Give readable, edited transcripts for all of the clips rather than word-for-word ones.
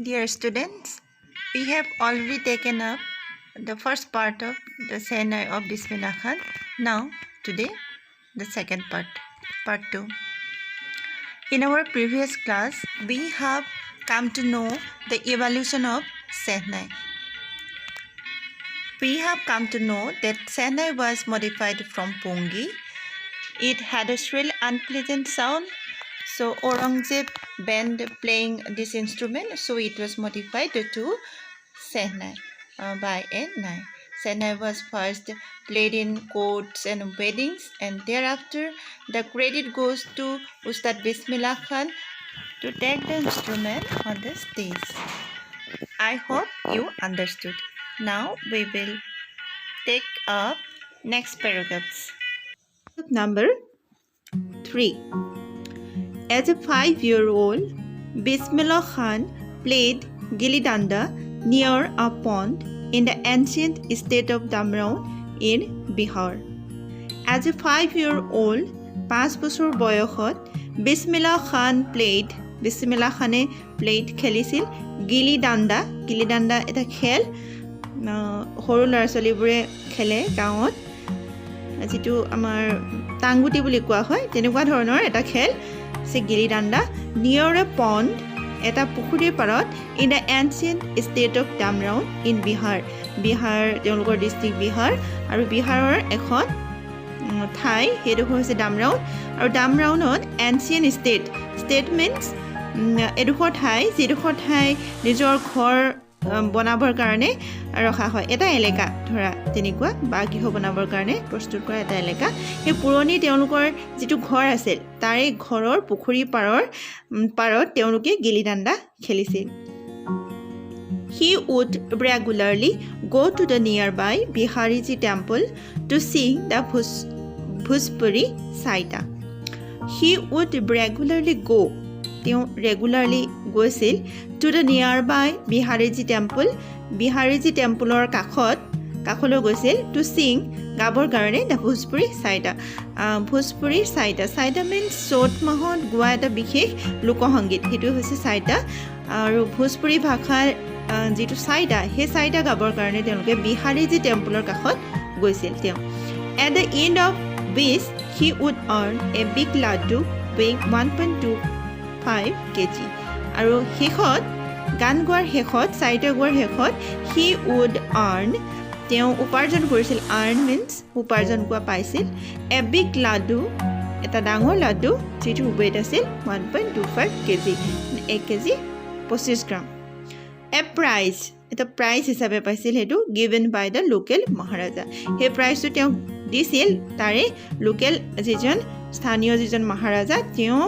Dear students, we have already taken up the first part of the Sehnai of Bismillah Khan. Now, today, the second part, part 2. In our previous class, we have come to know the evolution of Sehnai. We have come to know that Sehnai was modified from Pungi. It had a shrill, unpleasant sound. So Aurangzeb banned playing this instrument, so it was modified to Sehnai by N9. Sehnai was first played in courts and weddings, and thereafter the credit goes to Ustad Bismillah Khan to take the instrument on the stage. I hope you understood. Now we will take up next paragraphs. Number 3. As a 5-year-old, Bismillah Khan played gilli danda near a pond in the ancient state of Damraon in Bihar. As a 5-year-old, 5 বছৰ বয়সত Bismillah Khan played খেলিছিল গিলি ডাণ্ডা এটা খেল সৰু ল'ৰা ছোৱালীবোৰে খেলে গাঁৱত যেটো আমাৰ টাংগুটি বুলি কোৱা হয় তেনেকুৱা ধৰণৰ এটা খেল সে গিলি ডাণ্ডা নিয়ৰ এ পণ্ড এটা পুখুৰীৰ পাৰত in the ancient state of Dumraon in Bihar তেওঁলোকৰ ডিষ্ট্ৰিক্ট বিহাৰ আৰু বিহাৰৰ এখন ঠাই সেইটো হৈছে ডামৰাউন আৰু ডামৰাউনত এনচিয়েণ্ট ষ্টেট মিন্স এডোখৰ ঠাই যিডোখৰ ঠাই নিজৰ ঘৰ বনাবৰ কাৰণে ৰখা হয় এটা এলেকা ধৰা তেনেকুৱা বা গৃহ বনাবৰ কাৰণে প্ৰস্তুত কৰা এটা এলেকা এই পুৰণি তেওঁলোকৰ যেটো ঘৰ আছিল তাৰে ঘৰৰ পুখুৰী পাৰত তেওঁলোকে গিলি ডাণ্ডা খেলিছিল He would regularly go to the nearby Bihariji temple to sing the Bhojpuri Saita. He would regularly go regularly গৈছিল to the nearby Bihariji templeৰ কাখলৈ গৈছিল to sing গাবৰ কাৰণে the Bhojpuri Saita. Bhojpuri Saita means চ'ত মাহত গোৱা এটা বিশেষ লোকসংগীত সেইটো হৈছে Saita আৰু ভোজপুৰী ভাষাৰ যেটো Saita সেই Saita গাবৰ কাৰণে তেওঁলোকে Bihariji templeৰ কাখত গৈছিল তেওঁ at the end of which he would earn a big laddu weighing 1.25 kg আৰু শেষত গান গোৱাৰ শেষত Saita গোৱাৰ শেষত he would earn তেওঁ উপাৰ্জন কৰিছিল earn means উপাৰ্জন কৰা পাইছিল a big laddu এটা ডাঙৰ লাড্ডু যেটো weight আছিল 1.25 kg 1 kg 25 gram a prize এটা প্ৰাইজ হিচাপে পাইছিল হেতু given by the local maharaja হে প্ৰাইজটো তেওঁ দিছিল তাৰে লোকেল যিজন স্থানীয় যিজন মহাৰাজা তেওঁ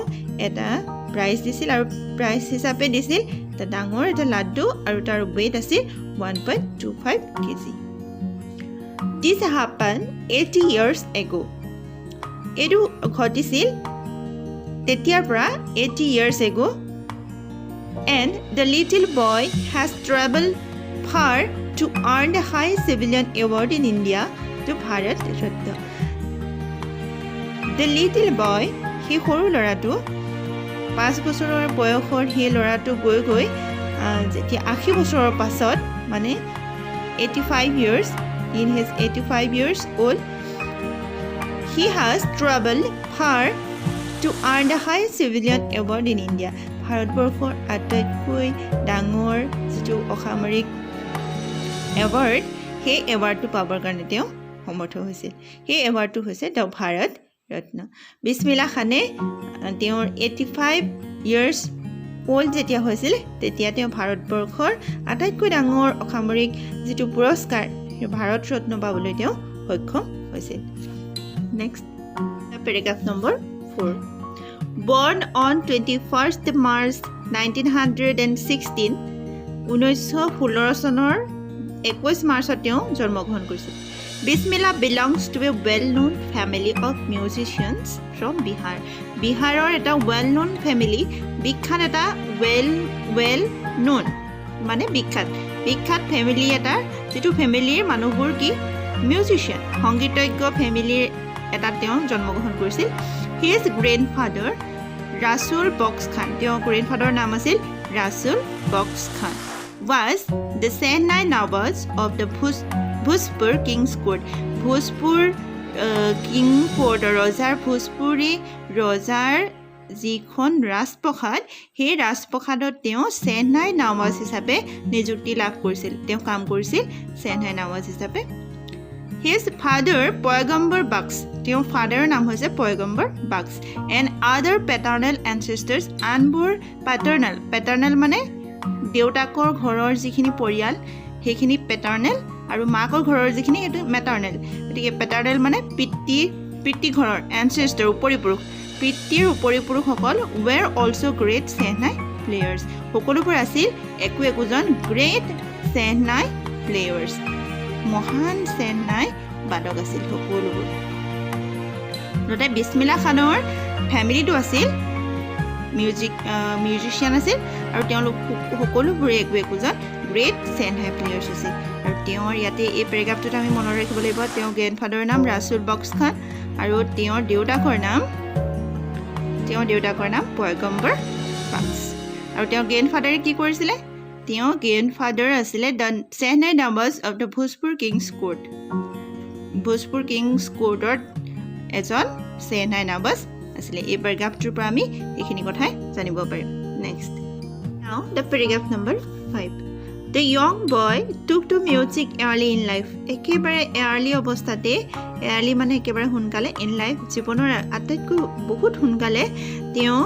এটা প্ৰাইজ দিছিল আৰু প্ৰাইজ হিচাপে দিছিল এটা ডাঙৰ এটা লাড্ডু আৰু তাৰ weight আছিল 1.25 kg This happened 80 years ago এটো ঘটিছিল তেতিয়াৰ পৰা 80 years ago and the little boy has traveled far to earn the high civilian award in India to Bharat Ratna The little boy he সৰু ল'ৰাটো 5 বছৰৰ বয়সৰ হে ল'ৰাটো গৈ যেতিয়া 80 বছৰৰ পাছত মানে 85 years in his 85 years old he has traveled far to earn the high civilian award in India ভাৰতবৰ্ষৰ আটাইতকৈ ডাঙৰ যেটো অসামৰিক এৱাৰ্ড সেই এৱাৰ্ডটো পাবৰ কাৰণে তেওঁ সমৰ্থ হৈছিল সেই এৱাৰ্ডটো হৈছে দ্য ভাৰত ৰত্ন বিসমিল্লাহ খানে তেওঁৰ 85 years old যেতিয়া হৈছিল তেতিয়া তেওঁ ভাৰতবৰ্ষৰ আটাইতকৈ ডাঙৰ অসামৰিক যেটো পুৰস্কাৰ ভাৰত ৰত্ন পাবলৈ তেওঁ সক্ষম হৈছিল next paragraph number 4 Born on 21st March 1916 1916 চনৰ 21 মাৰ্চত তেওঁ জন্মগ্ৰহণ কৰিছিল Bismillah belongs to a well-known family of musicians from Bihar. Biharer eta well-known family, বিখ্যাত eta well-known মানে বিখ্যাত family eta যেটো ফ্যামিলিৰ মানুহবোৰ কি মিউজিশিয়ান সংগীতজ্ঞ ফ্যামিলিৰ এটা তেওঁ জন্মগ্ৰহণ কৰিছিল His grandfather Rasul Box Khan তেওঁৰ গ্ৰেণ্ডফাদাৰৰ নাম আছিল Rasul Box Khan was the Sehnai Nawaz of the Bhojpur King's Court. Bhojpur King Court Rojar Bhojpuri Rojar যিখন ৰাজপ্ৰসাদ সেই ৰাজপ্ৰসাদত তেওঁ সেহনাই নৱাজ হিচাপে নিযুক্তি লাভ কৰিছিল তেওঁ কাম কৰিছিল সেহনাই নৱাজ হিচাপে His father Paygambur Bakhsh তেওঁৰ ফাদাৰৰ নাম হৈছে পয়গম্বৰ বাক্স and other paternal ancestors আনবোৰ paternal মানে দেউতাকৰ ঘৰৰ যিখিনি পৰিয়াল সেইখিনি paternal আৰু মাকৰ ঘৰৰ যিখিনি সেইটো maternal গতিকে paternal মানে পিতৃ ঘৰৰ ancestor উপৰিপুৰুষ পিতৃৰ উপৰিপুৰুষসকল were also great সেহনাই players সকলোবোৰ আছিল একোজন great সেহনাই players মহান সেহনাই বাদক আছিল সকলোবোৰ নতে বিছমিল্লা খানৰ ফ্যামিলিটো আছিল মিউজিচিয়ান আছিল আৰু তেওঁলোক সকলোবোৰে একোজন গ্ৰেট সেহনাই প্লেয়াৰ্ছ আছিল আৰু তেওঁৰ ইয়াতে এই পেৰাগ্ৰাফটোত আমি মনত ৰাখিব লাগিব তেওঁৰ গ্ৰেণ্ডফাদাৰৰ নাম ৰাছুল বক্স খান আৰু তেওঁৰ দেউতাকৰ নাম পয়গম্বৰ বাক্স আৰু তেওঁৰ গ্ৰেণ্ডফাদাৰে কি কৰিছিলে তেওঁৰ গ্ৰেণ্ডফাদাৰ আছিলে the shehnai nawaz of the Bhojpur kings court Bhojpur kings কোৰ্টৰ এজন সেহনাই নৱাজ আছিলে এই পেৰাগ্ৰাফটোৰ পৰা আমি এইখিনি কথাই জানিব পাৰিম নেক্সট নাও the paragraph number 5 The young boy took to music early in life. একেবাৰে early অৱস্থাতে early মানে একেবাৰে সোনকালে in life জীৱনৰ আটাইতকৈ বহুত সোনকালে তেওঁ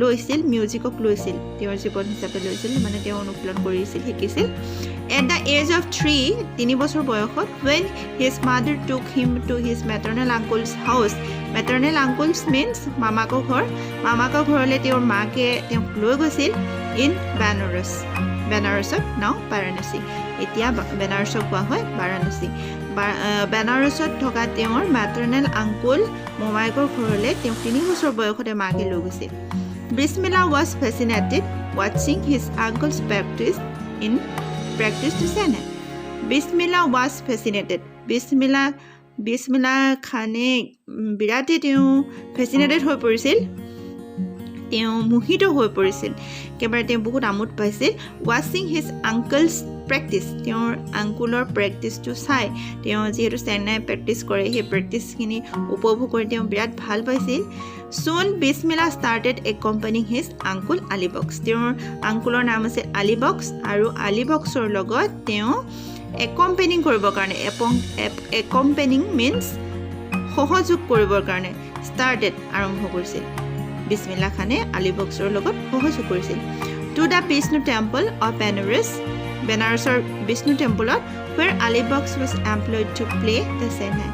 লৈছিল মিউজিকক লৈছিল তেওঁৰ জীৱন হিচাপে লৈছিল মানে তেওঁ অনুশীলন কৰিছিল শিকিছিল at the age of 3 বছৰ বয়সত when his mother took him to his maternal uncle's house maternal uncles means মামাকৰ ঘৰলৈ তেওঁৰ মাকে তেওঁক লৈ গৈছিল in বেনাৰসত নাও বাৰাণসী এতিয়া বেনাৰসক কোৱা হয় বাৰাণসী বেনাৰসত থকা তেওঁৰ মেটাৰনেল আংকুল মোমাইকৰ ঘৰলৈ তেওঁ 3 বছৰ বয়সতে মাকে লৈ গৈছিল Bismillah was fascinated watching his uncle's practice to Sehnai Bismillah was fascinated Bismillah খানে বিৰাটেই তেওঁ ফেচিনেটেড হৈ পৰিছিল তেওঁ মোহিত হৈ পৰিছিল কেৱল তেওঁ বহুত আমোদ পাইছিল ৱাচিং হিজ আংকলছ প্ৰেক্টিছ তেওঁৰ আংকুলৰ প্ৰেক্টিছটো চাই তেওঁ যিহেতু সেহনাই প্ৰেক্টিছ কৰে সেই প্ৰেক্টিছখিনি উপভোগ কৰি তেওঁ বিৰাট ভাল পাইছিল soon Bismillah started accompanying his uncle Ali box তেওঁৰ আংকুলৰ নাম আছে আলী বক্স আৰু আলী বক্সৰ লগত তেওঁ একম্পেনিং কৰিবৰ কাৰণে একম্পেনিং মিন্স সহযোগ কৰিবৰ কাৰণে started আৰম্ভ কৰিছিল বিছমিল্লা খানে আলী বক্সৰ লগত সহযোগ কৰিছিল to the Vishnu temple of বেনাৰসৰ বিষ্ণু টেম্পলত where Ali Bux was employed to play the shehnai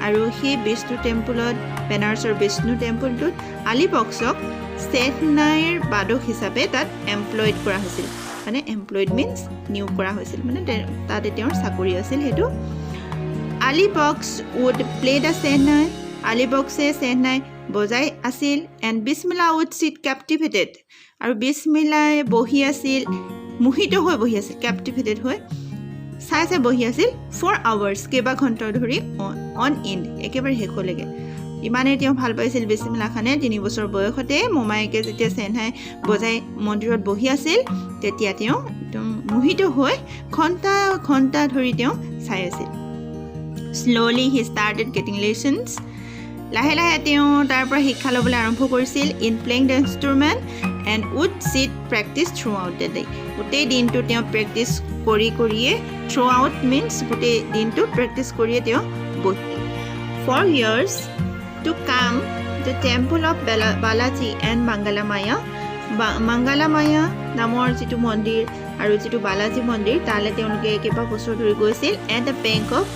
আৰু সেই বিষ্ণু টেম্পলত বেনাৰসৰ বিষ্ণু টেম্পলটোত আলী বক্সক সেহনাইৰ বাদক হিচাপে তাত এমপ্লয়েড কৰা হৈছিল মানে এমপ্লয়েড মিন্স নিয়োগ কৰা হৈছিল মানে তাতে তেওঁৰ চাকৰি আছিল সেইটো Ali Bux would play the shehnai Ali বক্সে সেহনাই বজাই আছিল and Bismillah would sit captivated আৰু বিছমিল্লাই বহি আছিল মোহিত হৈ বহি আছিল captivated হৈ চাই বহি আছিল 4 hours কেইবা ঘণ্টা ধৰি on end একেবাৰে শেষলৈকে ইমানেই তেওঁ ভাল পাইছিল বিছমিল্লা খানে 3 বছৰ বয়সতে মোমাইকে যেতিয়া সেহনাই বজাই মন্দিৰত বহি আছিল তেতিয়া তেওঁ একদম মোহিত হৈ ঘণ্টা ধৰি তেওঁ চাই আছিল slowly he started getting lessons লাহে লাহে তেওঁ তাৰ পৰা শিক্ষা ল'বলৈ আৰম্ভ কৰিছিল in playing the instrument and would sit practice throughout the day গোটেই দিনটো তেওঁ প্ৰেক্টিছ কৰিয়ে throughout means গোটেই দিনটো প্ৰেক্টিছ কৰিয়ে তেওঁ বহিছিল for years to come the temple of Balaji and Mangalamaya নামৰ যিটো মন্দিৰ আৰু যিটো বালাজী মন্দিৰ তালে তেওঁলোকে কেইবা বছৰ ধৰি গৈছিল at the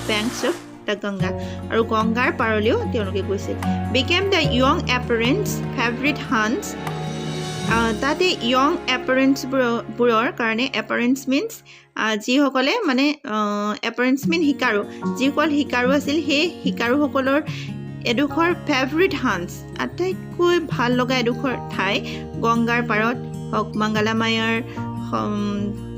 banks of Ganga আৰু গংগাৰ পাৰলৈও তেওঁলোকে গৈছিল became the young apprentice favorite hunts তাতে young apprentice বোৰৰ কাৰণে apprentice means যিসকলে মানে apprentice mean শিকাৰু যিসকল শিকাৰু আছিল সেই শিকাৰুসকলৰ এডোখৰ ফেভৰিট হান্স আটাইতকৈ ভাল লগা এডোখৰ ঠাই গংগাৰ পাৰত হওক মংগলামায়াৰ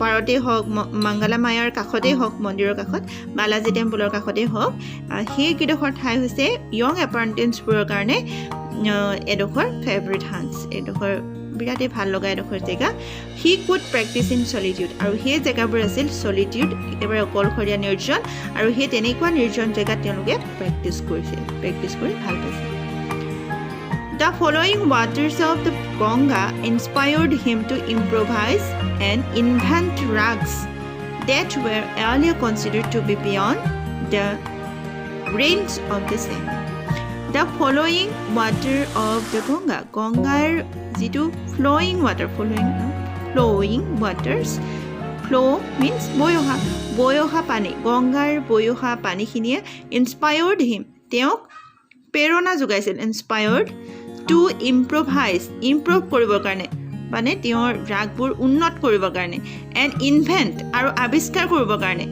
পাৰতে হওক মংগলামায়াৰ কাষতেই হওক মন্দিৰৰ কাষত বালাজী টেম্পলৰ কাষতেই হওক সেই কিডোখৰ ঠাই হৈছে ইয়ং এপ্ৰেণ্টিছবোৰৰ কাৰণে এডোখৰ ফেভৰিট হান্স এডোখৰ বিৰাটে ভাল লগা এডোখৰ জেগা he could practice in solitude আৰু সেই জেগাবোৰ আছিল সলিটিউড একেবাৰে অকলশৰীয়া নিৰ্জন আৰু সেই তেনেকুৱা নিৰ্জন জেগাত তেওঁলোকে প্ৰেক্টিছ কৰি ভাল পাইছিল The following waters of the Ganga inspired him to improvise and invent rags that were earlier considered to be beyond the range of the same. The following water of the Gangar jitu flowing waters flow means boyoha pani Gangar boyoha pani khinie inspired him teok প্ৰেৰণা যোগাইছিল inspired to improve কৰিবৰ কাৰণে মানে তেওঁৰ ৰাগবোৰ উন্নত কৰিবৰ কাৰণে and invent আৰু আৱিষ্কাৰ কৰিবৰ কাৰণে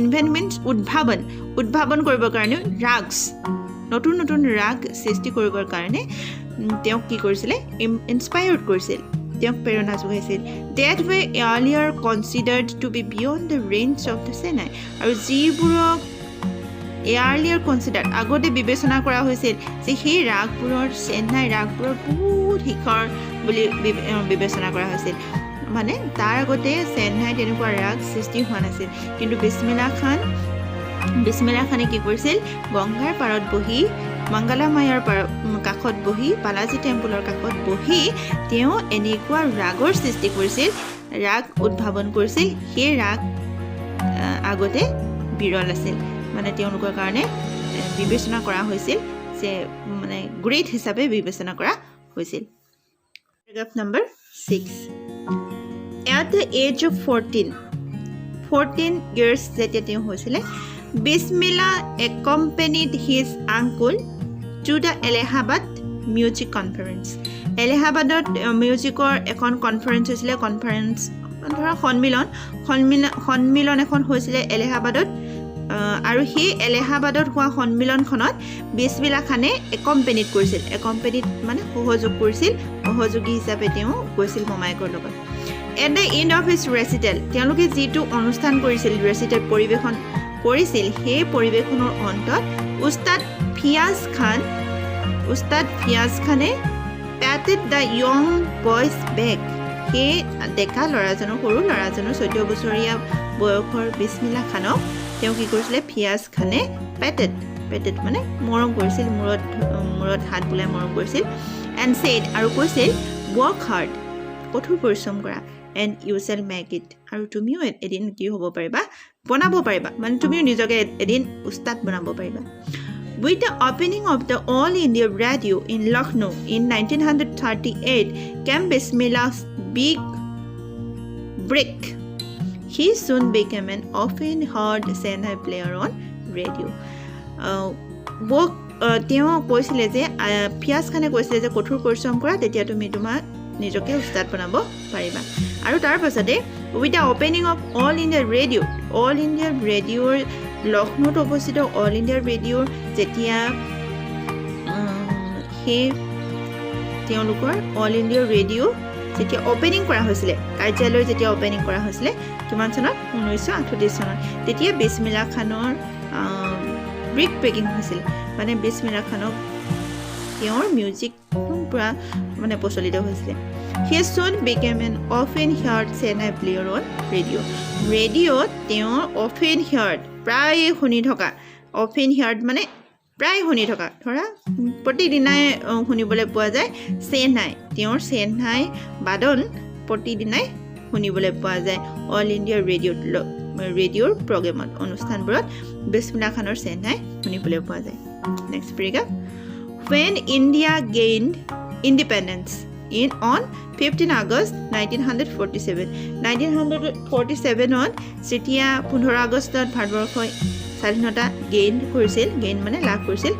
invent means উদ্ভাৱন কৰিবৰ কাৰণে ৰাগছ নতুন ৰাগ সৃষ্টি কৰিবৰ কাৰণে তেওঁ কি কৰিছিল ইনস্পায়াৰ্ড কৰিছিল তেওঁক প্ৰেৰণা যোগাইছিল that were earlier considered to be beyond the range of the Senai আৰু যিবোৰক earlier considered আগতে বিবেচনা কৰা হৈছিল যে সেই ৰাগবোৰৰ চেন্নাই ৰাগবোৰৰ বহুত শিখৰ বুলি বিবেচনা কৰা হৈছিল মানে তাৰ আগতে চেন্নাই তেনেকুৱা ৰাগ সৃষ্টি হোৱা নাছিল কিন্তু বিছমিল্লা খানে কি কৰিছিল গংগাৰ পাৰত বহি মংগলা মায়াৰ কাষত বহি বালাজী টেম্পলৰ কাষত বহি তেওঁ এনেকুৱা ৰাগৰ সৃষ্টি কৰিছিল ৰাগ উদ্ভাৱন কৰিছিল সেই ৰাগ আগতে বিৰল আছিল মানে তেওঁলোকৰ কাৰণে বিবেচনা কৰা হৈছিল যে মানে গ্ৰেট হিচাপে বিবেচনা কৰা হৈছিল paragraph number 6 at the age of 14 years যেতিয়া তেওঁ হৈছিল Bismillah accompanied his uncle to the Allahabad music conference Allahabadত মিউজিকৰ এখন কনফাৰেন্স হৈছিল কনফাৰেন্স ধৰা সন্মিলন এখন হৈছিল এলাহাবাদত আৰু সেই এলাহাবাদত হোৱা সন্মিলনখনত বিছমিল্লা খানে একম্পেনিড কৰিছিল একম্পেনিড মানে সহযোগী হিচাপে তেওঁ গৈছিল মমায়েকৰ লগত at the end of his recital তেওঁলোকে যিটো অনুষ্ঠান কৰিছিল ৰেচিটেল পৰিৱেশন কৰিছিল সেই পৰিৱেশনৰ অন্তত উস্তাদ ফিয়াজ খানে পেটেড দ্য য়ং বয়জ বেক সেই ডেকা ল'ৰাজনৰ সৰু ল'ৰাজনৰ 14 বছৰীয়া বয়সৰ বিছমিল্লা খানক তেওঁ কি কৰিছিলে ফিয়াজ খানে পেটেড মানে মৰম কৰিছিল মূৰত হাত বুলাই মৰম কৰিছিল এণ্ড ছেড আৰু কৈছিল ৱৰ্ক হাৰ্ড কঠোৰ পৰিশ্ৰম কৰা and you shall make it আৰু তুমিও এদিন কি হ'ব পাৰিবা বনাব পাৰিবা মানে তুমিও নিজকে এদিন উস্তাদ বনাব পাৰিবা With the opening of the All India Radio in Lucknow in 1938 came Bismillah's big break. He soon became an often heard Senai player on radio. তেওঁ কৈছিলে যে ফিয়াজ খানে কৈছিলে যে কঠোৰ পৰিশ্ৰম কৰা তেতিয়া তুমি তোমাৰ নিজকে উস্তাদ বনাব পাৰিবা আৰু তাৰ পাছতে with the opening of All India Radio লক্ষ্ণৌত অৱস্থিত অল ইণ্ডিয়া ৰেডিঅ'ৰ যেতিয়া সেই তেওঁলোকৰ অল ইণ্ডিয়া ৰেডিঅ' যেতিয়া অপেনিং কৰা হৈছিলে কাৰ্যালয় যেতিয়া অপেনিং কৰা হৈছিলে কিমান চনত 1938 চনত তেতিয়া বিছমিল্লা খানৰ ব্ৰেক ব্ৰেকিং হৈছিল মানে বিছমিল্লা খানক তেওঁৰ মিউজিক পুৰা মানে প্ৰচলিত হৈছিলে He soon became an often heard Senai player on radio. ৰেডিঅ'ত তেওঁৰ often heard প্ৰায় শুনি থকা often heard মানে প্ৰায় শুনি থকা ধৰা প্ৰতিদিনাই শুনিবলৈ পোৱা যায় চেন্নাই তেওঁৰ চেন্নাই বাদন প্ৰতিদিনাই শুনিবলৈ পোৱা যায় অল ইণ্ডিয়া ৰেডিঅ'ৰ প্ৰগ্ৰেমত অনুষ্ঠানবোৰত বিছমিল্লা খানৰ চেন্নাই শুনিবলৈ পোৱা যায় next paragraph When India gained independence on 15 August 1947 যেতিয়া 15 আগষ্টত ভাৰতবৰ্ষই স্বাধীনতা গেইন মানে লাভ কৰিছিল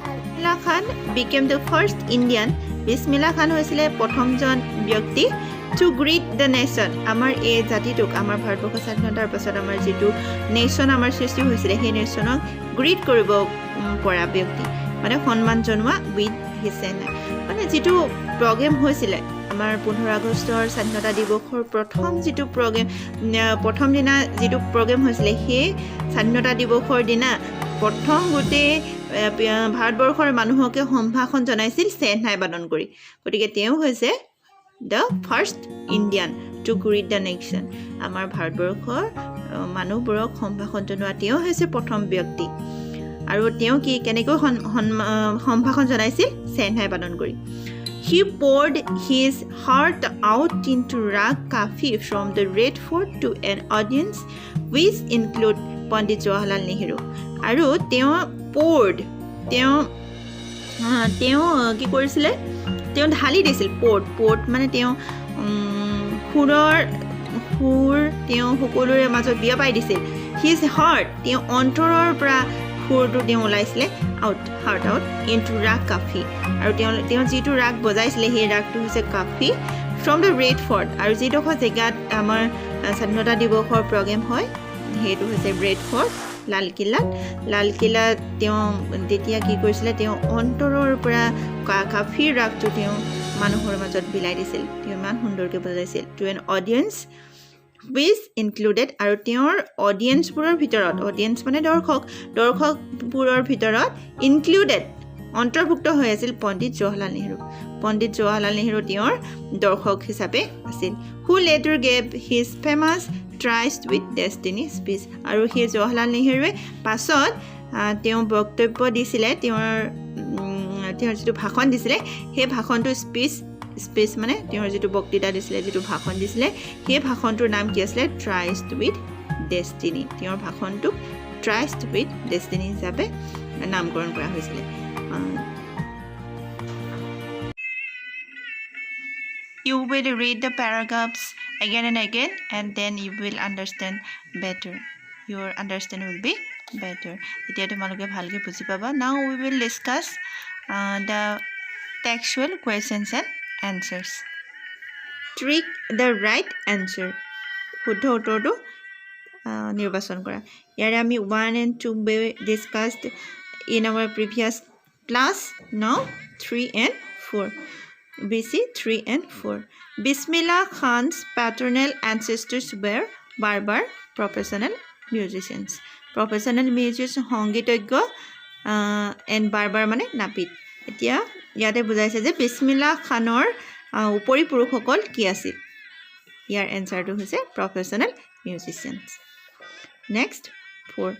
বিছমিল্লা খান became the first Indian Bismillah খান হৈছিলে প্ৰথমজন ব্যক্তি to greet the nation আমাৰ এই জাতিটোক আমাৰ ভাৰতবৰ্ষ স্বাধীনতাৰ পাছত আমাৰ যিটো নেশ্যন আমাৰ সৃষ্টি হৈছিলে সেই নেশ্যনক গ্ৰীট কৰিব পৰা ব্যক্তি মানে সন্মান জনোৱা with his Senai মানে যিটো প্ৰগ্ৰেম হৈছিলে আমাৰ 15 আগষ্টৰ স্বাধীনতা দিৱসৰ প্ৰথম দিনা যিটো প্ৰগ্ৰেম হৈছিলে সেই স্বাধীনতা দিৱসৰ দিনা প্ৰথম গোটেই ভাৰতবৰ্ষৰ মানুহকে সম্ভাষণ জনাইছিল চেহনাই বাদন কৰি গতিকে তেওঁ হৈছে the first Indian to greet the nation আমাৰ ভাৰতবৰ্ষৰ মানুহবোৰক সম্ভাষণ জনোৱা তেওঁ হৈছে প্ৰথম ব্যক্তি আৰু তেওঁ কি কেনেকৈ সম্ভাষণ জনাইছিল চেহনাই বাদন কৰি He poured his heart out into rag kafi from the Red Fort to an audience which include Pandit Jawaharlal Nehru. আৰু তেওঁ poured তেওঁ কি কৰিছিলে তেওঁ ঢালি দিছিল poured মানে তেওঁ সুৰ তেওঁ সকলোৰে মাজত বিয়পাই দিছিল his heart তেওঁ অন্তৰৰ পৰা সুৰটো তেওঁ ওলাইছিলে heart out into rag kafi আৰু তেওঁ যিটো ৰাগ বজাইছিলে সেই ৰাগটো হৈছে কাফি from the Red Fort আৰু যিডোখৰ জেগাত আমাৰ স্বাধীনতা দিৱসৰ প্ৰগ্ৰেম হয় সেইটো হৈছে ৰেড ফৰ্ট লালকিল্লাত তেওঁ তেতিয়া কি কৰিছিলে তেওঁ অন্তৰৰ পৰা কাফিৰ ৰাগটো তেওঁ মানুহৰ মাজত বিলাই দিছিল তেওঁ ইমান সুন্দৰকৈ বজাইছিল to an audience which included আৰু তেওঁৰ অডিয়েন্সবোৰৰ ভিতৰত অডিয়েন্স মানে দৰ্শকবোৰৰ ভিতৰত included অন্তৰ্ভুক্ত হৈ আছিল পণ্ডিত জৱাহৰলাল নেহৰু তেওঁৰ দৰ্শক হিচাপে আছিল who later gave his famous Tryst with Destiny speech আৰু সেই জৱাহৰলাল নেহৰুৱে পাছত তেওঁ বক্তব্য দিছিলে তেওঁৰ যিটো ভাষণ দিছিলে সেই ভাষণটো স্পীচ মানে তেওঁৰ যিটো বক্তৃতা দিছিলে যিটো ভাষণ দিছিলে সেই ভাষণটোৰ নাম কি আছিলে Tryst with Destiny তেওঁৰ ভাষণটোক Tryst with Destiny হিচাপে নামকৰণ কৰা হৈছিলে You will read the paragraphs again and again and then you will understand better. Your understanding will be better. এতিয়া তোমালোকে ভালকৈ বুজি পাবা. Now we will discuss the textual questions and answers. Trick the right answer. শুদ্ধ উত্তৰটো নিৰ্বাচন কৰা. ইয়াৰে আমি 1 and 2 discussed in our previous class. Now 3 and 4. BC 3 and 4. Bismillah Khan's paternal ancestors were Barbar professional musicians. Professional musicians সংগীতজ্ঞ and Barbar মানে নাপিত. এতিয়া ইয়াতে বুজাইছে যে বিছমিল্লাহ খানৰ উপৰি পুৰুষসকল কি আছিল ইয়াৰ এনসাৰটো হৈছে professional musicians. Next 4.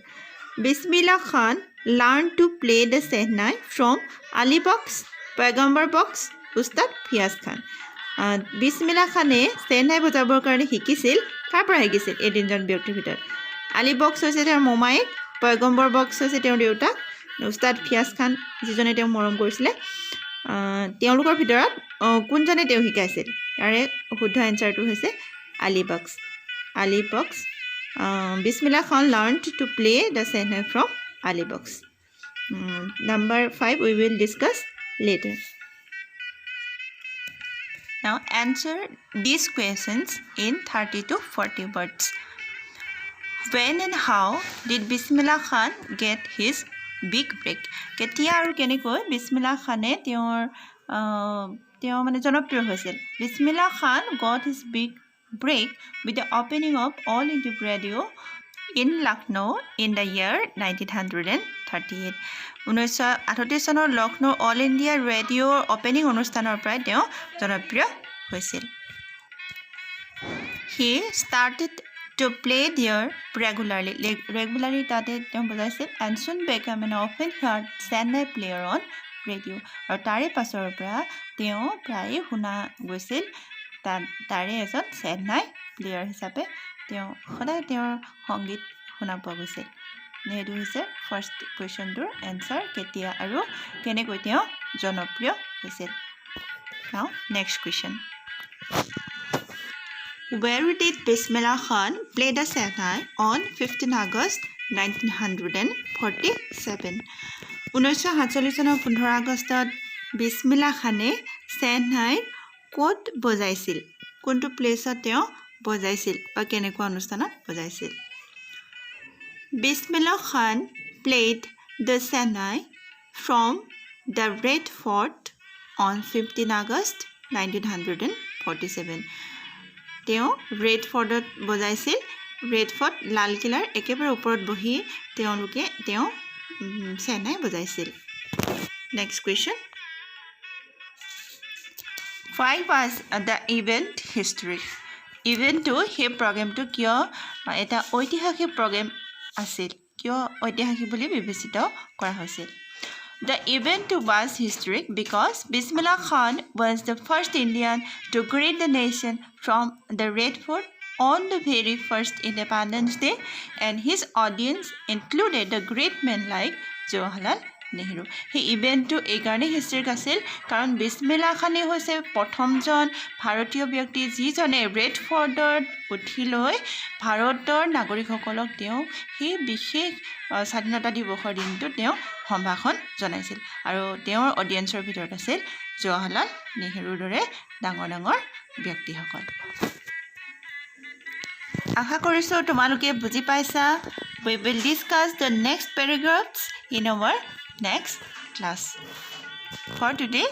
Bismillah Khan learned to play the sehnai from Ali Baks, Paigambar Baks, Ustad Fiaz Khan. বিছমিল্লাহ খানে সেহনাই বজাবৰ কাৰণে শিকিছিল কাৰ পৰা শিকিছিল এই তিনিজন ব্যক্তিৰ ভিতৰত আলী বক্স হৈছে তেওঁৰ মোমায়েক পয়গম্বৰ বক্স হৈছে তেওঁৰ দেউতাক উস্তাদ ফিয়াজ খান যিজনে তেওঁ মৰম কৰিছিলে তেওঁলোকৰ ভিতৰত কোনজনে তেওঁ শিকাইছিল ইয়াৰে শুদ্ধ এনসাৰটো হৈছে Ali box Bismillah Khan learned to play the sehnai from Ali Baks. Number 5 we will discuss later. Now answer these questions in 30 to 40 words. When and how did Bismillah Khan get his big break? কেতিয়া আৰু কেনেকৈ বিছমিল্লাহ খানে তেওঁ মানে জনপ্ৰিয় হৈছিল Bismillah Khan got his big break with the opening of All India Radio in Lucknow in the year 1938. 1938 চনৰ Lucknow all India ৰেডিঅ'ৰ অপেনিং অনুষ্ঠানৰ পৰাই তেওঁ জনপ্ৰিয় হৈছিল He started to play there regularly তাতে তেওঁ বজাইছিল and soon became an often heard Sehnai player on radio আৰু তাৰে পাছৰ পৰা তেওঁ প্ৰায় শুনা গৈছিল তাৰে এজন Sehnai প্লেয়াৰ হিচাপে তেওঁ সদায় তেওঁৰ সংগীত শুনা পোৱা গৈছিল এইটো হৈছে ফাৰ্ষ্ট কুৱেশ্যনটোৰ এনসাৰ কেতিয়া আৰু কেনেকৈ তেওঁ জনপ্ৰিয় হৈছিল Now next question. Where did Bismillah Khan play the Sehnai on 15 August 1947? 1947 চনৰ 15 আগষ্টত বিছমিল্লাহ খানে Sehnai ক'ত বজাইছিল কোনটো প্লেছত তেওঁ বজাইছিল বা কেনেকুৱা অনুষ্ঠানত বজাইছিল Bismillah Khan played the Sehnai from the Red Fort on 15 August 1947 তেওঁ ৰেড ফৰ্টত বজাইছিল ৰেড ফৰ্ট লালকিল্লাৰ একেবাৰে ওপৰত বহি তেওঁ চেনাই বজাইছিল next question Why was the event historic? ইভেণ্টটো সেই প্ৰগ্ৰেমটো কিয় এটা ঐতিহাসিক প্ৰগ্ৰেম আছিল কিয় ঐতিহাসিক বুলি বিবেচিত কৰা হৈছিল The event was historic because Bismillah Khan was the first Indian to greet the nation from the Red Fort on the very first Independence Day, and his audience included the great men like Jawaharlal Nehru. সেই ইভেণ্টটো এইকাৰণেই historic আছিল কাৰণ বিছমিল্লা খানেই হৈছে প্ৰথমজন ভাৰতীয় ব্যক্তি যিজনে ৰেড ফৰ্টত উঠি লৈ ভাৰতৰ নাগৰিকসকলক তেওঁ সেই বিশেষ স্বাধীনতা দিৱসৰ দিনটোত তেওঁ সম্ভাষণ জনাইছিল আৰু তেওঁৰ অডিয়েঞ্চৰ ভিতৰত আছিল জৱাহৰলাল নেহৰুৰ দৰে ডাঙৰ ডাঙৰ ব্যক্তিসকল আশা কৰিছোঁ তোমালোকে বুজি পাইছা we will discuss the next paragraphs in our next class for today